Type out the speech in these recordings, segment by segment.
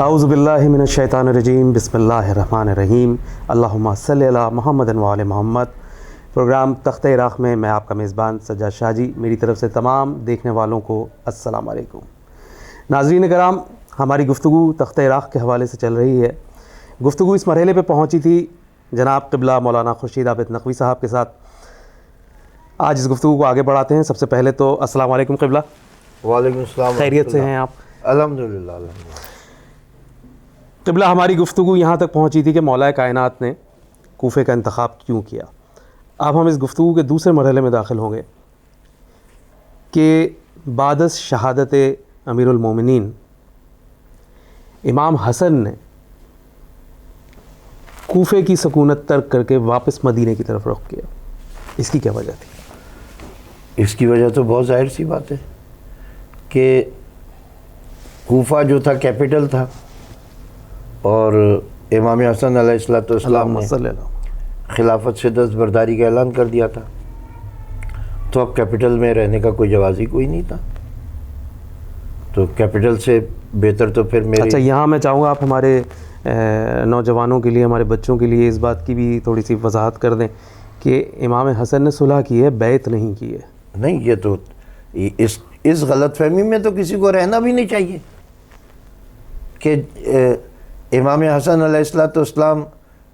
اعوذ باللہ من الشیطان الرجیم، بسم اللہ الرحمن الرحیم، اللہم صلی علی محمد وعلی محمد۔ پروگرام تختہ عراق میں میں آپ کا میزبان سجاد شاہ جی، میری طرف سے تمام دیکھنے والوں کو السلام علیکم۔ ناظرین کرام، ہماری گفتگو تختہ عراق کے حوالے سے چل رہی ہے۔ گفتگو اس مرحلے پہ پہنچی تھی جناب قبلہ مولانا خورشید عابد نقوی صاحب کے ساتھ۔ آج اس گفتگو کو آگے بڑھاتے ہیں۔ سب سے پہلے تو السلام علیکم قبلہ۔ وعلیکم السلام۔ خیریت سے ہیں آپ؟ الحمدللہ الحمدللہ۔ قبلہ، ہماری گفتگو یہاں تک پہنچی تھی کہ مولا کائنات نے کوفے کا انتخاب کیوں کیا۔ اب ہم اس گفتگو کے دوسرے مرحلے میں داخل ہوں گے کہ بعد از شہادت امیر المومنین امام حسن نے کوفے کی سکونت ترک کر کے واپس مدینے کی طرف رخ کیا، اس کی کیا وجہ تھی؟ اس کی وجہ تو بہت ظاہر سی بات ہے کہ کوفہ جو تھا کیپٹل تھا، اور امام حسن علیہ السلام نے خلافت سے دستبرداری کا اعلان کر دیا تھا، تو اب کیپٹل میں رہنے کا کوئی جواز ہی کوئی نہیں تھا، تو کیپٹل سے بہتر تو پھر میرے اچھا، یہاں میں چاہوں گا آپ ہمارے نوجوانوں کے لیے، ہمارے بچوں کے لیے اس بات کی بھی تھوڑی سی وضاحت کر دیں کہ امام حسن نے صلح کی ہے، بیعت نہیں کی ہے۔ نہیں، یہ تو اس غلط فہمی میں تو کسی کو رہنا بھی نہیں چاہیے کہ امام حسن علیہ السلام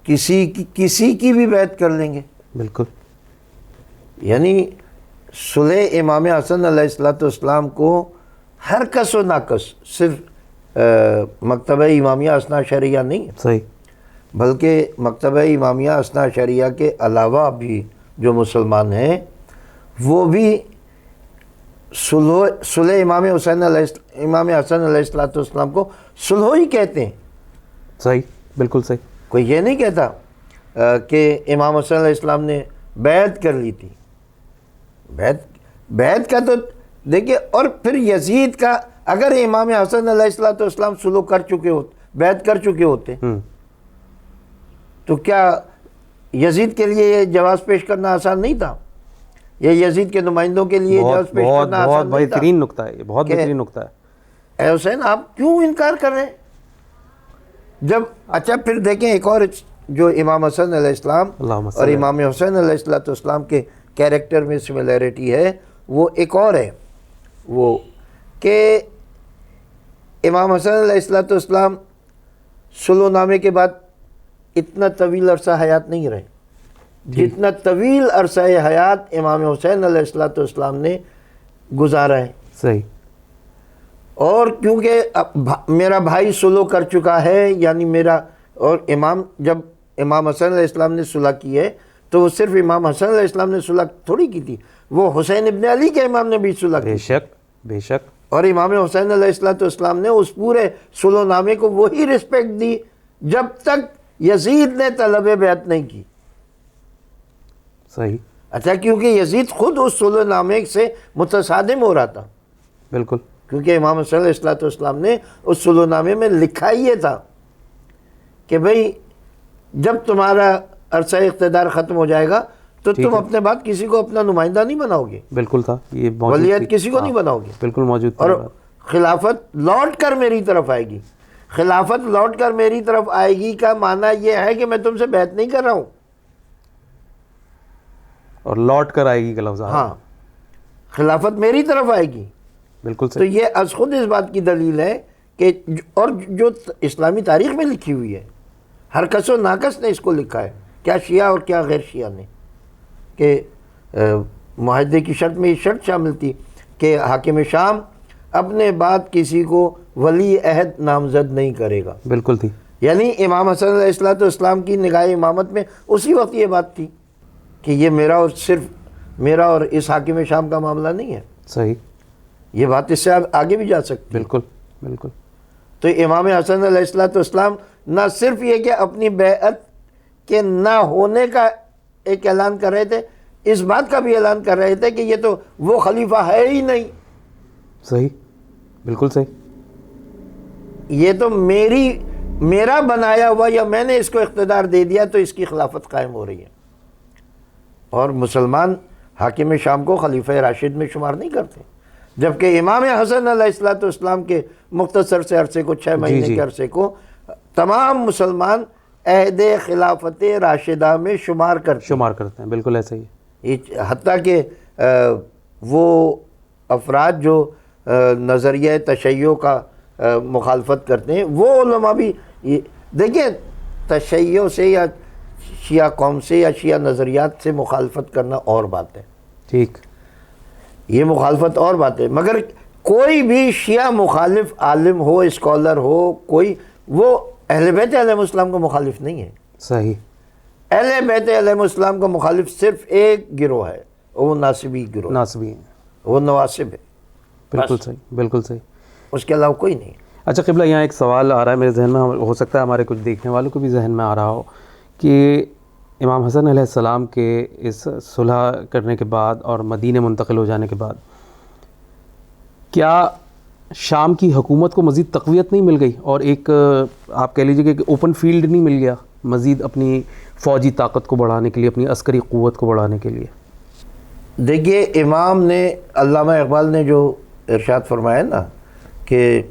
کسی کی بھی بیعت کر لیں گے۔ بالکل، یعنی صلح امام حسن علیہ السلام کو ہر کس و ناکس، صرف مکتبہ امامیہ اثنا عشریہ نہیں ہے، صحیح، بلکہ مکتبہ امامیہ اثنا عشریہ کے علاوہ بھی جو مسلمان ہیں وہ بھی صلح امام حسن علیہ السلام کو صلح ہی کہتے ہیں۔ صحیح، بالکل صحیح۔ کوئی یہ نہیں کہتا کہ امام حسن علیہ السلام نے بیعت کر لی تھی۔ بیعت کا تو دیکھیے، اور پھر یزید کا، اگر امام حسن علیہ السلام صلح کر چکے ہوتے، بیعت کر چکے ہوتے، تو کیا یزید کے لیے یہ جواز پیش کرنا آسان نہیں تھا؟ یہ یزید کے نمائندوں کے لیے جواز پیش کرنا آسان نہیں تھا؟ بہترین نکتہ ہے، یہ بہت بہترین نکتہ ہے۔ اے حسین، آپ کیوں انکار کر رہے ہیں؟ جب اچھا پھر دیکھیں، ایک اور جو امام حسن علیہ السلام اور امام حسین علیہ السلام کے کیریکٹر میں سملیرٹی ہے، وہ ایک اور ہے، وہ کہ امام حسن علیہ السلام صلح نامے کے بعد اتنا طویل عرصہ حیات نہیں رہے جتنا طویل عرصہ حیات امام حسین علیہ السلام نے گزارا ہے۔ صحیح۔ اور کیونکہ میرا بھائی صلح کر چکا ہے، یعنی میرا، اور جب امام حسن علیہ السلام نے صلح کی ہے تو وہ صرف امام حسن علیہ السلام نے صلح تھوڑی کی تھی، وہ حسین ابن علی کے امام نے بھی صلح کی۔ بے شک، بے شک۔ اور امام حسین علیہ السلام نے اس پورے صلح نامے کو وہی رسپیکٹ دی جب تک یزید نے طلب بیعت نہیں کی۔ صحیح۔ اچھا، کیونکہ یزید خود اس صلح نامے سے متصادم ہو رہا تھا۔ بالکل، کیونکہ امام حسین علیہ السلام نے اس صلح نامے میں لکھا ہی یہ تھا کہ بھئی جب تمہارا عرصہ اقتدار ختم ہو جائے گا تو تم اپنے بعد کسی کو اپنا نمائندہ نہیں بناؤ گے۔ بالکل تھا، یہ ولیعت کسی کو نہیں بناؤ گے، بالکل موجود تھا۔ اور خلافت لوٹ کر میری طرف آئے گی۔ خلافت لوٹ کر میری طرف آئے گی کا معنی یہ ہے کہ میں تم سے بیعت نہیں کر رہا ہوں، اور لوٹ کر آئے گی کا لفظ۔ ہاں، خلافت میری طرف آئے گی۔ بالکل تو صحیح۔ یہ از خود اس بات کی دلیل ہے کہ اور جو اسلامی تاریخ میں لکھی ہوئی ہے، ہر کس و ناکس نے اس کو لکھا ہے، کیا شیعہ اور کیا غیر شیعہ نے، کہ معاہدے کی شرط میں یہ شرط شامل تھی کہ حاکم شام اپنے بعد کسی کو ولی عہد نامزد نہیں کرے گا۔ بالکل تھی، یعنی امام حسن علیہ السلام کی نگاہ امامت میں اسی وقت یہ بات تھی کہ یہ صرف میرا اور اس حاکم شام کا معاملہ نہیں ہے۔ صحیح، یہ بات اس سے آگے بھی جا سکتی ہے۔ بالکل بالکل۔ تو امام حسن علیہ السلام نہ صرف یہ کہ اپنی بیعت کے نہ ہونے کا ایک اعلان کر رہے تھے، اس بات کا بھی اعلان کر رہے تھے کہ یہ تو وہ خلیفہ ہے ہی نہیں۔ صحیح، بالکل صحیح۔ یہ تو میرا بنایا ہوا، یا میں نے اس کو اقتدار دے دیا تو اس کی خلافت قائم ہو رہی ہے۔ اور مسلمان حاکم شام کو خلیفہ راشد میں شمار نہیں کرتے، جبکہ امام حسن علیہ السلام کے مختصر سے عرصے کو 6 مہینے کے عرصے کو تمام مسلمان عہد خلافت راشدہ میں شمار کرتے ہیں. بالکل ایسا ہی ہے. حتیٰ کہ وہ افراد جو نظریہ تشیع کا مخالفت کرتے ہیں وہ علماء بھی دیکھیں تشیع سے یا شیعہ قوم سے یا شیعہ نظریات سے مخالفت کرنا اور بات ہے. ٹھیک. یہ مخالفت اور بات ہے. مگر کوئی بھی شیعہ مخالف عالم ہو اسکالر ہو کوئی وہ اہل بیت علیہ السلام کو مخالف نہیں ہے. صحیح. اہل بیت علیہ السلام کا مخالف صرف ایک گروہ ہے وہ ناصبی گروہ. ناصبی ہیں. وہ نواسب ہے. بالکل صحیح. بالکل صحیح. اس کے علاوہ کوئی نہیں. اچھا قبلہ یہاں ایک سوال آ رہا ہے میرے ذہن میں, ہو سکتا ہے ہمارے کچھ دیکھنے والوں کو بھی ذہن میں آ رہا ہو کہ امام حسن علیہ السلام کے اس صلح کرنے کے بعد اور مدینہ منتقل ہو جانے کے بعد کیا شام کی حکومت کو مزید تقویت نہیں مل گئی اور ایک آپ کہہ لیجیے کہ اوپن فیلڈ نہیں مل گیا مزید اپنی فوجی طاقت کو بڑھانے کے لیے, اپنی عسکری قوت کو بڑھانے کے لیے؟ دیکھیے امام نے علامہ اقبال نے جو ارشاد فرمایا نا کہ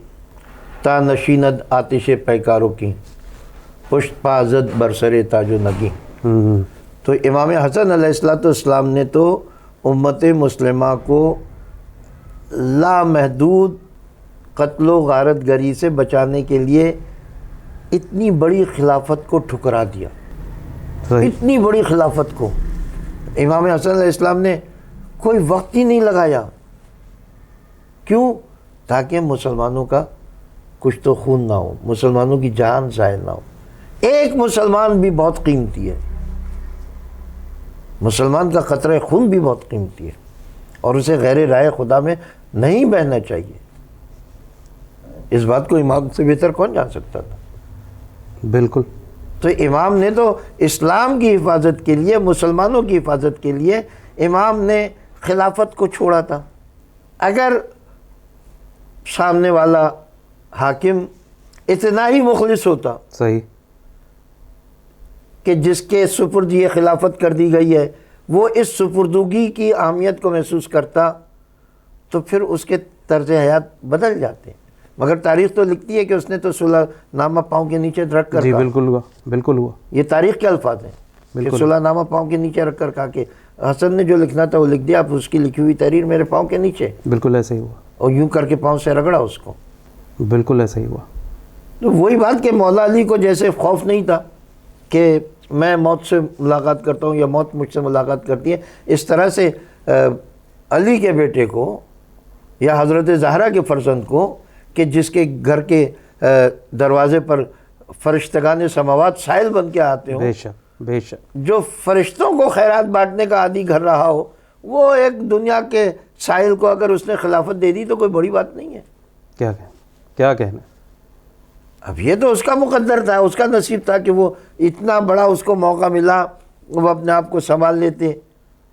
تا نشیند آتش پیکاروں کی پشت پازد برسر تاج و نگی. تو امام حسن علیہ السلام نے تو امت مسلمہ کو لامحدود قتل و غارت گری سے بچانے کے لیے اتنی بڑی خلافت کو ٹھکرا دیا. اتنی بڑی خلافت کو امام حسن علیہ السلام نے کوئی وقت ہی نہیں لگایا. کیوں؟ تاکہ مسلمانوں کا کچھ تو خون نہ ہو, مسلمانوں کی جان ضائع نہ ہو. ایک مسلمان بھی بہت قیمتی ہے, مسلمان کا قطرہ خون بھی بہت قیمتی ہے اور اسے غیر رائے خدا میں نہیں بہنا چاہیے. اس بات کو امام سے بہتر کون جان سکتا تھا؟ بالکل. تو امام نے تو اسلام کی حفاظت کے لیے, مسلمانوں کی حفاظت کے لیے امام نے خلافت کو چھوڑا تھا. اگر سامنے والا حاکم اتنا ہی مخلص ہوتا صحیح کہ جس کے سپرد یہ خلافت کر دی گئی ہے وہ اس سپردگی کی اہمیت کو محسوس کرتا تو پھر اس کے طرز حیات بدل جاتے. مگر تاریخ تو لکھتی ہے کہ اس نے تو صلح نامہ پاؤں کے نیچے رکھ کر جی بالکل ہوا. بالکل ہوا. یہ تاریخ کے الفاظ ہیں کہ صلح نامہ پاؤں کے نیچے رکھ کر کہا کہ حسن نے جو لکھنا تھا وہ لکھ دیا, آپ اس کی لکھی ہوئی تحریر میرے پاؤں کے نیچے. بالکل ایسا ہی ہوا. اور یوں کر کے پاؤں سے رگڑا اس کو. بالکل ایسا ہی ہوا. تو وہی بات کہ مولا علی کو جیسے خوف نہیں تھا کہ میں موت سے ملاقات کرتا ہوں یا موت مجھ سے ملاقات کرتی ہے, اس طرح سے علی کے بیٹے کو یا حضرت زہرا کے فرزند کو کہ جس کے گھر کے دروازے پر فرشتگان سماوات سائل بن کے آتے ہوں, بے شک بے شک, جو فرشتوں کو خیرات بانٹنے کا عادی گھر رہا ہو, وہ ایک دنیا کے سائل کو اگر اس نے خلافت دے دی تو کوئی بڑی بات نہیں ہے. کیا کہنا. اب یہ تو اس کا مقدر تھا, اس کا نصیب تھا کہ وہ اتنا بڑا اس کو موقع ملا, وہ اپنے آپ کو سنبھال لیتے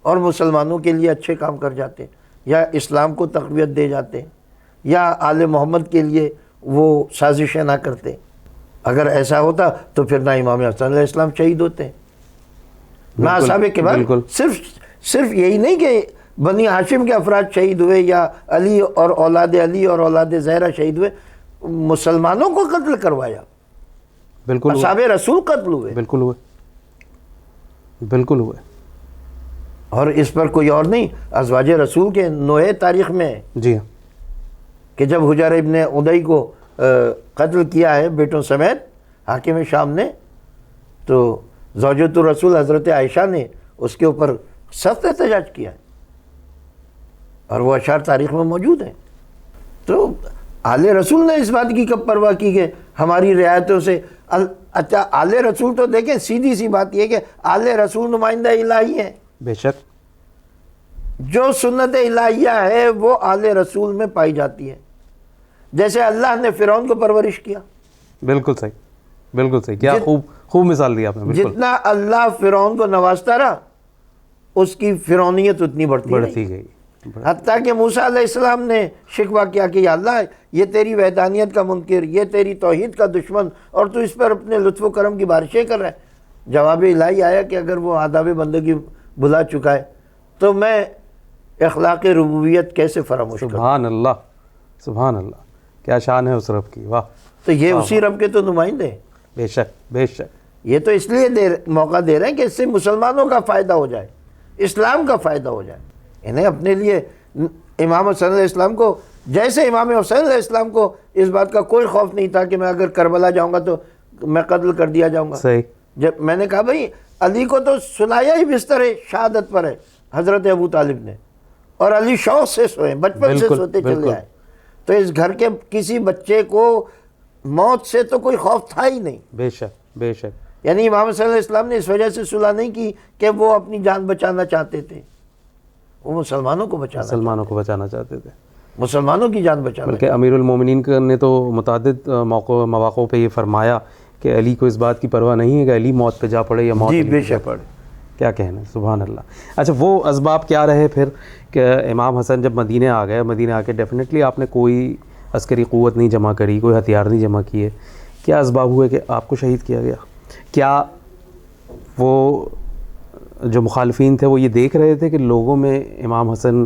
اور مسلمانوں کے لیے اچھے کام کر جاتے یا اسلام کو تقویت دے جاتے یا آل محمد کے لیے وہ سازشیں نہ کرتے. اگر ایسا ہوتا تو پھر نہ امام حسن علیہ السلام شہید ہوتے, نہ اصحاب کبار. صرف یہی نہیں کہ بنی ہاشم کے افراد شہید ہوئے یا علی اور اولاد زہرا شہید ہوئے, مسلمانوں کو قتل کروایا. بالکل. اصحاب رسول قتل ہوئے. بالکل ہوئے. بالکل ہوئے. اور اس پر کوئی اور نہیں, ازواج رسول کے نوحے تاریخ میں جی کہ جب حجر ابن عدی کو قتل کیا ہے بیٹوں سمیت حاکم شام نے, تو زوجۃ الرسول حضرت عائشہ نے اس کے اوپر سخت احتجاج کیا ہے اور وہ اشعار تاریخ میں موجود ہیں. تو آل رسول نے اس بات کی کب پرواہ کی کہ ہماری رعایتوں سے. اچھا آل رسول تو دیکھیں سیدھی سی بات یہ کہ آل رسول نمائندہ الہی ہیں. بے شک. جو سنت الہیہ ہے وہ آل رسول میں پائی جاتی ہے. جیسے اللہ نے فرعون کو پرورش کیا. بالکل صحیح. بالکل صحیح. کیا خوب مثال دی آپ نے. جتنا اللہ فرعون کو نوازتا رہا اس کی فرعونیت اتنی بڑھتی گئی. حتیٰ کہ موسیٰ علیہ السلام نے شکوہ کیا کہ یا اللہ یہ تیری وحدانیت کا منکر, یہ تیری توحید کا دشمن, اور تو اس پر اپنے لطف و کرم کی بارشیں کر رہا ہے. جواب الہی آیا کہ اگر وہ آداب بندگی بھلا چکا ہے تو میں اخلاق ربوبیت کیسے فراموش کروں؟ سبحان اللہ، سبحان اللہ، کیا شان ہے اس رب کی، واہ. تو یہ اسی رب کے تو نمائندے ہیں. بے شک بے شک. یہ تو اس لیے موقع دے رہے ہیں کہ اس سے مسلمانوں کا فائدہ ہو جائے، اسلام کا فائدہ ہو جائے. انہیں اپنے لیے امام حسن علیہ السلام کو، جیسے امام حسین علیہ السلام کو اس بات کا کوئی خوف نہیں تھا کہ میں اگر کربلا جاؤں گا تو میں قتل کر دیا جاؤں گا. صحیح. جب میں نے کہا بھائی علی کو تو سلایا ہی بستر شہادت پر ہے حضرت ابو طالب نے، اور علی شوق سے سوئے، بچپن سے سوتے چلے آئے. تو اس گھر کے کسی بچے کو موت سے تو کوئی خوف تھا ہی نہیں. بے شک بے شک. یعنی امام صلی اللہ علیہ وسلم نے اس وجہ سے صلح نہیں کی کہ وہ اپنی جان بچانا چاہتے تھے، وہ مسلمانوں کو بچانا چاہتے تھے، مسلمانوں کی جان بچانا. بلکہ امیر المومنین نے تو متعدد مواقعوں پہ یہ فرمایا کہ علی کو اس بات کی پرواہ نہیں ہے کہ علی موت پہ جا پڑے یا موت بے شک پڑے. کیا کہنا ہے، سبحان اللہ. اچھا وہ اسباب کیا رہے پھر کہ امام حسن جب مدینہ آ گئے، مدینہ آ کے ڈیفینیٹلی آپ نے کوئی عسکری قوت نہیں جمع کری، کوئی ہتھیار نہیں جمع کیے، کیا اسباب ہوئے کہ آپ کو شہید کیا گیا؟ کیا وہ جو مخالفین تھے وہ یہ دیکھ رہے تھے کہ لوگوں میں امام حسن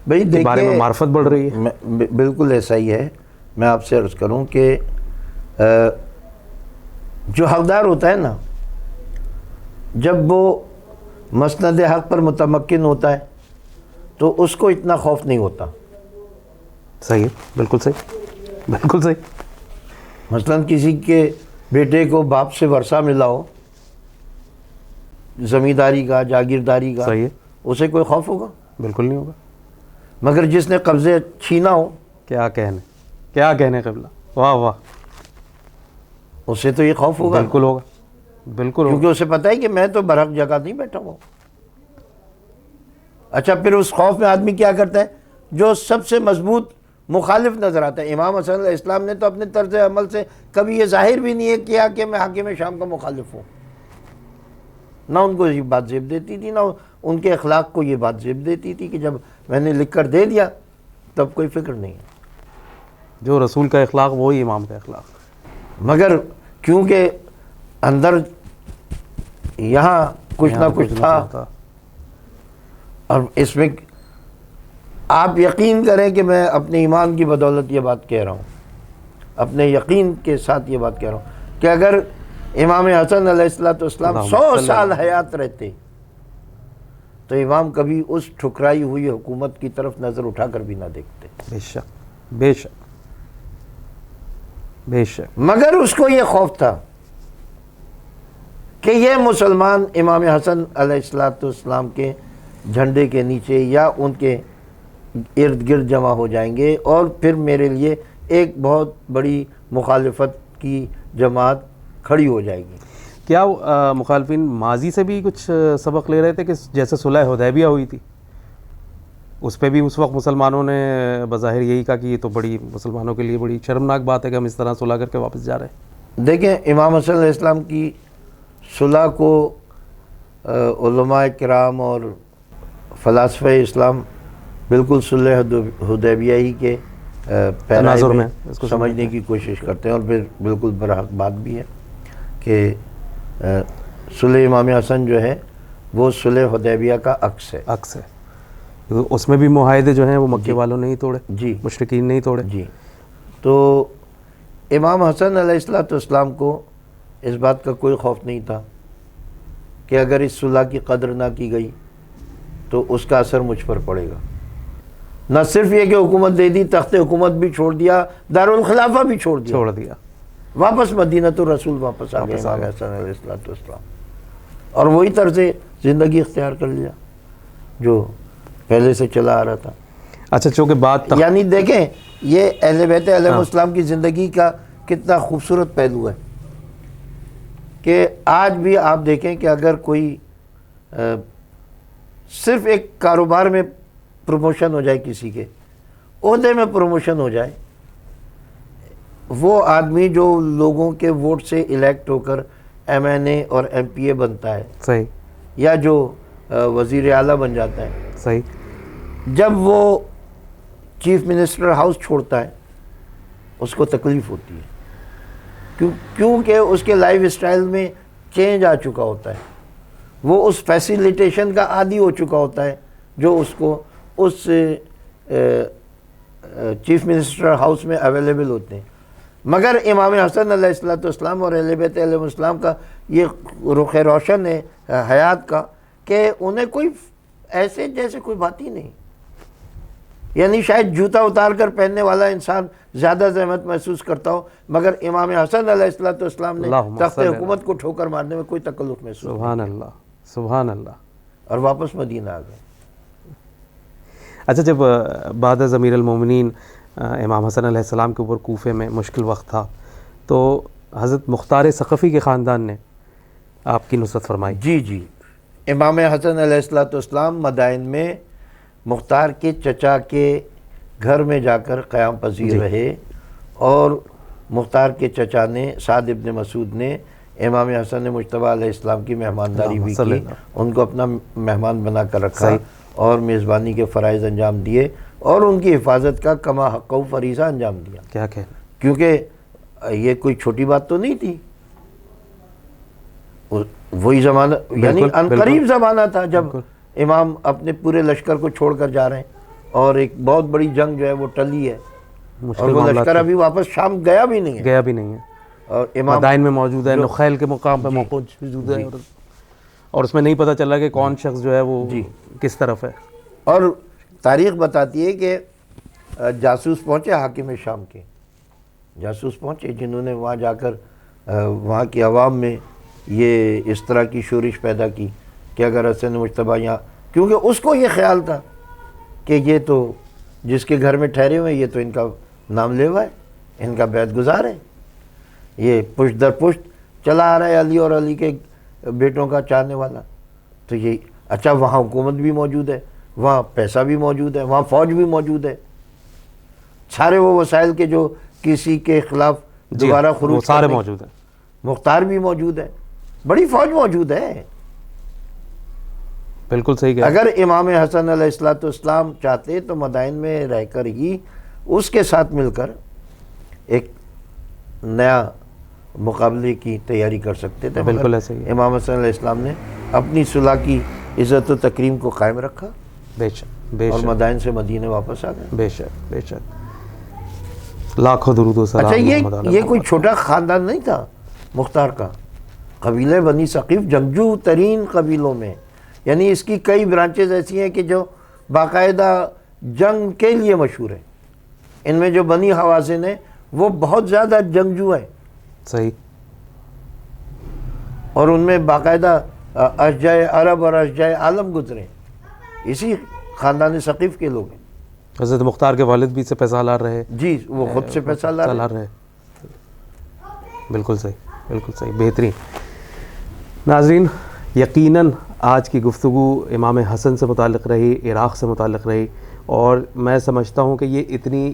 کے بارے میں معرفت بڑھ رہی ہے؟ بالکل ایسا ہی ہے. میں آپ سے عرض کروں کہ جو حقدار ہوتا ہے نا، جب وہ مسند حق پر متمکن ہوتا ہے تو اس کو اتنا خوف نہیں ہوتا. صحیح ہے، بالکل صحیح، بالکل صحیح. مثلا کسی کے بیٹے کو باپ سے ورثہ ملا ہو، زمینداری کا، جاگیرداری کا، صحیح ہے، اسے کوئی خوف ہوگا؟ بالکل نہیں ہوگا. مگر جس نے قبضے چھینا ہو، کیا کہنے قبلہ، واہ واہ، اسے تو یہ خوف ہوگا. بالکل ہوگا، بالکل کیونکہ اسے پتہ ہے کہ میں تو برحق جگہ نہیں بیٹھا ہوں. اچھا پھر اس خوف میں آدمی کیا کرتا ہے؟ جو سب سے مضبوط مخالف نظر آتا ہے. امام حسن علیہ السلام نے تو اپنے طرز عمل سے کبھی یہ ظاہر بھی نہیں کیا کہ میں حاکم شام کا مخالف ہوں. نہ ان کو یہ بات زیب دیتی تھی، نہ ان کے اخلاق کو یہ بات زیب دیتی تھی کہ جب میں نے لکھ کر دے دیا تب کوئی فکر نہیں ہے. جو رسول کا اخلاق وہی امام کا اخلاق. مگر کیونکہ اندر یہاں کچھ نہ کچھ تھا، اور اس میں آپ یقین کریں کہ میں اپنے ایمان کی بدولت یہ بات کہہ رہا ہوں، اپنے یقین کے ساتھ یہ بات کہہ رہا ہوں کہ اگر امام حسن علیہ السلام 100 سال حیات رہتے تو امام کبھی اس ٹھکرائی ہوئی حکومت کی طرف نظر اٹھا کر بھی نہ دیکھتے. بے شک بے شک بے شک. مگر اس کو یہ خوف تھا کہ یہ مسلمان امام حسن علیہ السلام کے جھنڈے کے نیچے یا ان کے ارد گرد جمع ہو جائیں گے، اور پھر میرے لیے ایک بہت بڑی مخالفت کی جماعت کھڑی ہو جائے گی. کیا مخالفین ماضی سے بھی کچھ سبق لے رہے تھے کہ جیسے صلح حدیبیہ ہوئی تھی اس پہ بھی اس وقت مسلمانوں نے بظاہر یہی کہا کہ یہ تو بڑی مسلمانوں کے لیے بڑی شرمناک بات ہے کہ ہم اس طرح صلح کر کے واپس جا رہے ہیں؟ دیکھیں امام حسن علیہ السلام کی صلح کو علماء کرام اور فلاسفہ اسلام بالکل صلح حدیبیہ ہی کے تناظر میں سمجھنے کی کوشش کرتے ہیں، اور پھر بالکل برحق بات بھی ہے کہ صلح امام حسن جو ہے وہ صلح حدیبیہ کا عکس ہے. اس میں بھی معاہدے جو ہیں وہ مکے والوں نے ہی توڑے، جی مشرکین نہیں توڑے. جی تو امام حسن علیہ السلام کو اس بات کا کوئی خوف نہیں تھا کہ اگر اس صلح کی قدر نہ کی گئی تو اس کا اثر مجھ پر پڑے گا. نہ صرف یہ کہ حکومت دے دی، تخت حکومت بھی چھوڑ دیا، دارالخلافہ بھی چھوڑ دیا، واپس مدینہ تو رسول واپس آ گئے امام حسن علیہ السلام، اور وہی طرز زندگی اختیار کر لیا جو پہلے سے چلا آ رہا تھا. اچھا چونکہ بات یعنی دیکھیں یہ اہل بیت علیہ السلام کی زندگی کا کتنا خوبصورت پہلو ہے کہ آج بھی آپ دیکھیں کہ اگر کوئی صرف ایک کاروبار میں پروموشن ہو جائے، کسی کے عہدے میں پروموشن ہو جائے، وہ آدمی جو لوگوں کے ووٹ سے الیکٹ ہو کر ایم این اے اور ایم پی اے بنتا ہے، صحیح، یا جو وزیر اعلیٰ بن جاتا ہے، صحیح، جب وہ چیف منسٹر ہاؤس چھوڑتا ہے اس کو تکلیف ہوتی ہے، کیونکہ اس کے لائف اسٹائل میں چینج آ چکا ہوتا ہے، وہ اس فیسیلیٹیشن کا عادی ہو چکا ہوتا ہے جو اس کو اس چیف منسٹر ہاؤس میں اویلیبل ہوتے ہیں. مگر امام حسن علیہ السلام اور اہل بیت علیہ السلام کا یہ رخ روشن ہے حیات کا کہ انہیں کوئی ایسے جیسے کوئی بات ہی نہیں. یعنی شاید جوتا اتار کر پہننے والا انسان زیادہ زحمت محسوس کرتا ہو، مگر امام حسن علیہ السلام نے تخت حکومت کو ٹھوکر مارنے میں کوئی تکلف محسوس نہیں. سبحان اللہ، سبحان اللہ. اور واپس مدینہ آ گئے. اچھا، جب بعد از امیر المومنین امام حسن علیہ السلام کے اوپر کوفے میں مشکل وقت تھا تو حضرت مختار ثقفی کے خاندان نے آپ کی نصرت فرمائی. جی امام حسن علیہ السلام مدائن میں مختار کے چچا کے گھر میں جا کر قیام پذیر رہے، اور مختار کے چچا نے سعد ابن مسعود نے امام حسن مجتبیٰ علیہ السلام کی مہمانداری بھی کی، ان کو اپنا مہمان بنا کر رکھا اور میزبانی کے فرائض انجام دیے، اور ان کی حفاظت کا کما حق و فریضہ انجام دیا. کیا کہ کیونکہ یہ کوئی چھوٹی بات تو نہیں تھی. وہی زمانہ یعنی عنقریب زمانہ تھا جب امام اپنے پورے لشکر کو چھوڑ کر جا رہے ہیں، اور ایک بہت بڑی جنگ جو ہے وہ ٹلی ہے، اور وہ لشکر ابھی واپس شام گیا بھی نہیں ہے. اور امام مدائن میں موجود ہے، نخیل کے مقام پہ موجود ہے، اور اس میں نہیں پتہ چلا کہ کون شخص جو ہے وہ کس طرف ہے. اور تاریخ بتاتی ہے کہ جاسوس پہنچے حاکم شام کے، جاسوس پہنچے جنہوں نے وہاں جا کر وہاں کی عوام میں یہ اس طرح کی شورش پیدا کی کہ اگر حسن مجتبیٰ یہاں، کیونکہ اس کو یہ خیال تھا کہ یہ تو جس کے گھر میں ٹھہرے ہوئے یہ تو ان کا نام لیوا ہے، ان کا بیعت گزار ہے، یہ پشت در پشت چلا آ رہا ہے علی اور علی کے بیٹوں کا چاہنے والا. تو یہ اچھا وہاں حکومت بھی موجود ہے، وہاں پیسہ بھی موجود ہے، وہاں فوج بھی موجود ہے، سارے وہ وسائل کے جو کسی کے خلاف دوبارہ خروج سارے موجود ہیں، مختار بھی موجود ہے، بڑی فوج موجود ہے. بالکل صحیح کہا. اگر امام حسن علیہ السلام چاہتے تو مدائن میں رہ کر ہی اس کے ساتھ مل کر ایک نیا مقابلے کی تیاری کر سکتے تھے. بالکل ایسے ہی. امام حسن علیہ السلام نے اپنی صلح کی عزت و تکریم کو قائم رکھا، بے شک بے اور شک مدائن سے مدینے واپس آ گئے. بے شک بے شک. لاکھوں درود و سلام. اچھا یہ کوئی چھوٹا خاندان نہیں تھا مختار کا. قبیلہ بنی ثقیف جنگجو ترین قبیلوں میں، یعنی اس کی کئی برانچز ایسی ہیں کہ جو باقاعدہ جنگ کے لیے مشہور ہیں. ان میں جو بنی حوازن ہیں وہ بہت زیادہ جنگجو ہیں. صحیح. اور ان میں باقاعدہ اشجائے عرب اور اشجائے عالم گزرے، اسی خاندان ثقیف کے لوگ ہیں. حضرت مختار کے والد بھی سے پیسہ لا رہے. جی وہ خود سے پیسہ لا رہے. بالکل صحیح، بالکل صحیح، بہترین. ناظرین، یقیناً آج کی گفتگو امام حسن سے متعلق رہی، عراق سے متعلق رہی، اور میں سمجھتا ہوں کہ یہ اتنی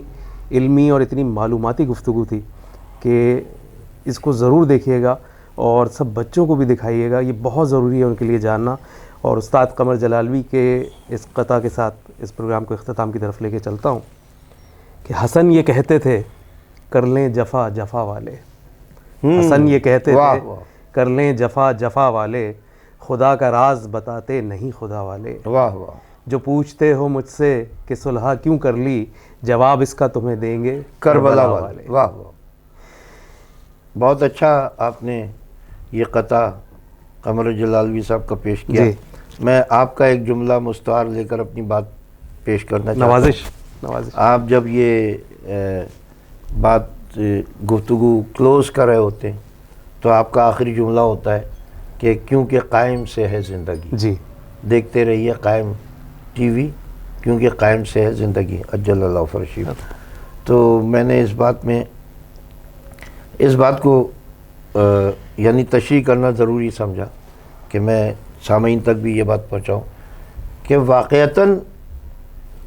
علمی اور اتنی معلوماتی گفتگو تھی کہ اس کو ضرور دیکھیے گا، اور سب بچوں کو بھی دکھائیے گا. یہ بہت ضروری ہے ان کے لیے جاننا. اور استاد قمر جلالوی کے اس قطعہ کے ساتھ اس پروگرام کو اختتام کی طرف لے کے چلتا ہوں کہ حسن یہ کہتے تھے کر لیں جفا جفا والے. حسن یہ کہتے تھے کر لیں جفا جفا والے، خدا کا راز بتاتے نہیں خدا والے. واہ واہ. جو پوچھتے ہو مجھ سے کہ صلح کیوں کر لی، جواب اس کا تمہیں دیں گے کربلا والے. واہ واہ. بہت اچھا آپ نے یہ قطعہ قمر جلالوی صاحب کا پیش کیا. میں آپ کا ایک جملہ مستعار لے کر اپنی بات پیش کرنا چاہتا ہوں. نوازش. آپ جب یہ بات گفتگو کلوز کر رہے ہوتے ہیں تو آپ کا آخری جملہ ہوتا ہے کہ کیونکہ قائم سے ہے زندگی. جی. دیکھتے رہیے قائم ٹی وی، کیونکہ قائم سے ہے زندگی. اجل اللہ فرشید. تو میں نے اس بات کو یعنی تشریح کرنا ضروری سمجھا کہ میں سامعین تک بھی یہ بات پہنچاؤں کہ واقعتاً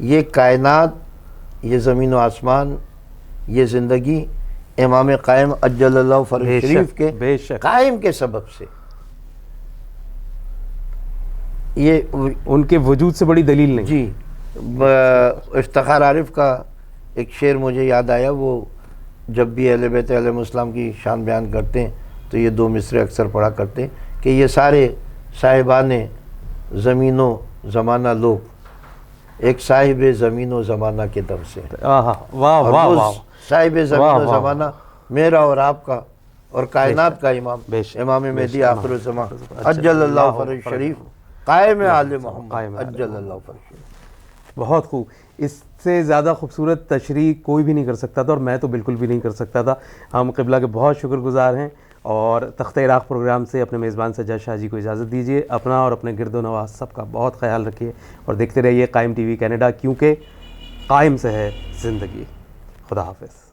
یہ کائنات، یہ زمین و آسمان، یہ زندگی امام قائم اجل اللہ فرج شریف کے قائم کے سبب سے، یہ ان کے وجود سے بڑی دلیل نہیں. جی. افتخار عارف کا ایک شعر مجھے یاد آیا. وہ جب بھی اہل بیت علیہ السلام کی شان بیان کرتے ہیں تو یہ دو مصرے اکثر پڑھا کرتے ہیں کہ یہ سارے صاحبان زمین و زمانہ لوگ ایک صاحب زمین و زمانہ کے دم سے ہے، واہ واہ اور واہ وہ واہ، صاحب زمین واہ و واہ، زمانہ میرا اور آپ کا اور کائنات کا امام بے شک، امام بے مہدی شک، آخر الزمان عجل اللہ فرج شریف قائم آل محمد قائم آل عجل اللہ فرج شریف۔ بہت خوب، اس سے زیادہ خوبصورت تشریح کوئی بھی نہیں کر سکتا تھا، اور میں تو بالکل بھی نہیں کر سکتا تھا۔ ہم قبلہ کے بہت شکر گزار ہیں، اور تختہ عراق پروگرام سے اپنے میزبان سجاد شاہ جی کو اجازت دیجیے۔ اپنا اور اپنے گرد و نواز سب کا بہت خیال رکھیے، اور دیکھتے رہیے قائم ٹی وی کینیڈا، کیونکہ قائم سے ہے زندگی۔ خدا حافظ۔